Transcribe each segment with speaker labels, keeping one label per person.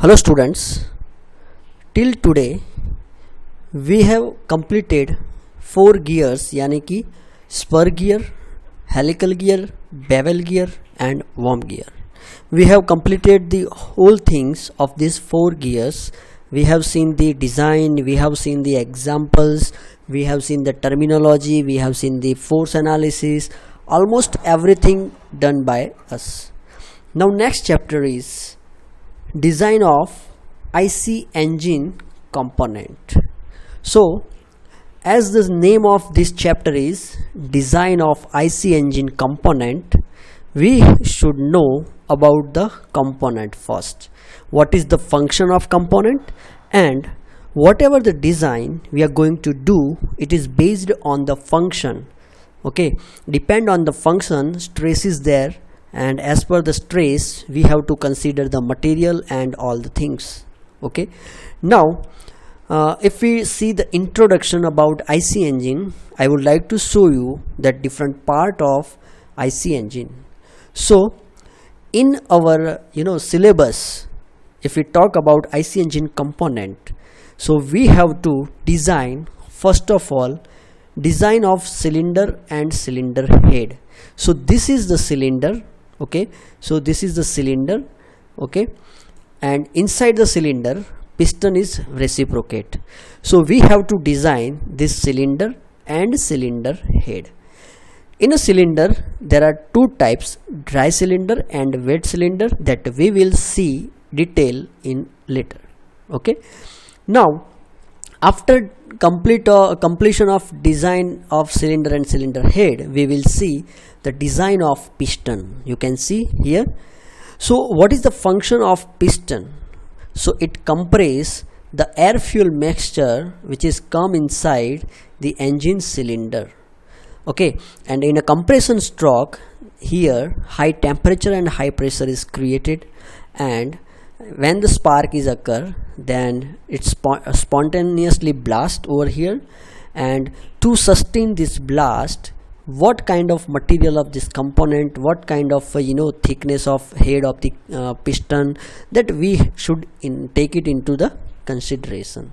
Speaker 1: Hello students, till today we have completed 4 gears यानी कि spur gear, helical gear, bevel gear and worm gear. We have completed the whole things of these 4 gears. We have seen the design, we have seen the examples, we have seen the terminology, we have seen the force analysis, almost everything done by us. Now next chapter is design of IC engine component. So as the name of this chapter is design of IC engine component, we should know about the component first. What is the function of component, and whatever the design we are going to do, it is based on the function. Okay, depend on the function, stress is there, and as per the stress we have to consider the material and all the things. Okay, now if we see the introduction about IC engine, I would like to show you that different part of IC engine. So in our syllabus, if we talk about IC engine component, so we have to design, first of all, design of cylinder and cylinder head. So this is the cylinder. Okay, so this is the cylinder. Okay, and inside the cylinder piston is reciprocate. So we have to design this cylinder and cylinder head. In a cylinder there are two types, dry cylinder and wet cylinder, that we will see detail in later. Okay, now after completion of design of cylinder and cylinder head, we will see the design of piston. You can see here. So what is the function of piston? So it compresses the air fuel mixture which is come inside the engine cylinder. Okay, and in a compression stroke, here high temperature and high pressure is created, and when the spark is occur, then it spontaneously blast over here. And to sustain this blast, what kind of material of this component, what kind of thickness of head of the piston, that we should take it into the consideration.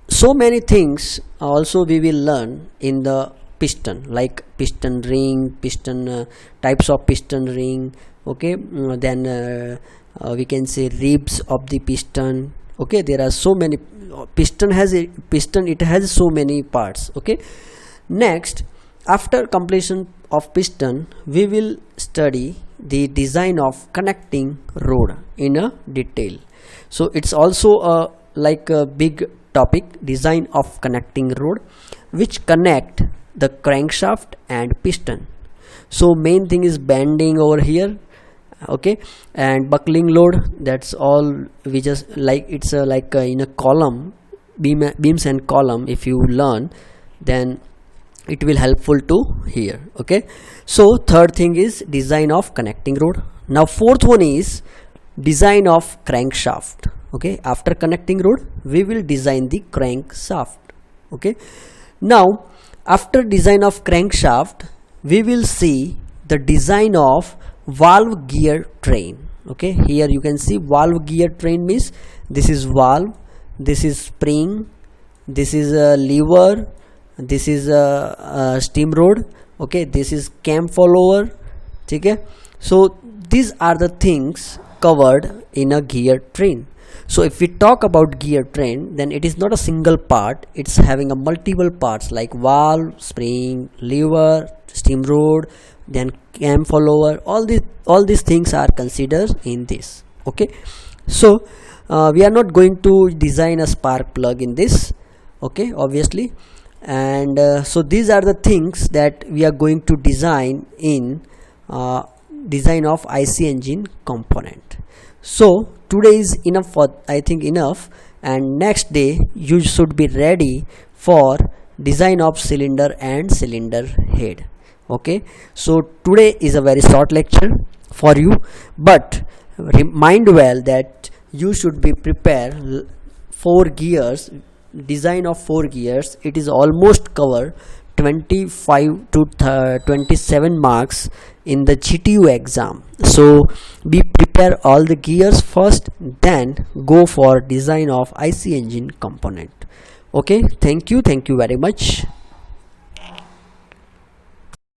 Speaker 1: So many things also we will learn in the piston, like piston ring, piston types of piston ring. Okay, then we can say ribs of the piston. Okay, there are so many. Piston it has so many parts. Okay, next, after completion of piston, we will study the design of connecting rod in a detail. So it's also like a big topic, design of connecting rod, which connect the crankshaft and piston. So main thing is bending over here. Okay, and buckling load, that's all. We just like it's like in a column, beams and column. If you learn, then it will helpful to here. Okay, so third thing is design of connecting rod. Now fourth one is design of crankshaft. Okay, after connecting rod we will design the crankshaft. Okay, now after design of crankshaft we will see the design of valve gear train. Okay, here you can see valve gear train means this is valve, this is spring, this is a lever, this is a steam rod. Okay, this is cam follower. Okay, so these are the things covered in a gear train. So if we talk about gear train, then it is not a single part, it's having a multiple parts like valve, spring, lever, steam rod, then cam follower. All these things are considered in this. Okay, so we are not going to design a spark plug in this. Okay, obviously, and so these are the things that we are going to design in design of IC engine component. So today is enough for, I think, enough, and next day you should be ready for design of cylinder and cylinder head. Okay, so today is a very short lecture for you, but mind well that you should be prepared 4 gears, design of 4 gears. It is almost cover 25 to 27 marks in the GTU exam. So we prepare all the gears first, then go for design of IC engine component. Okay, thank you very much.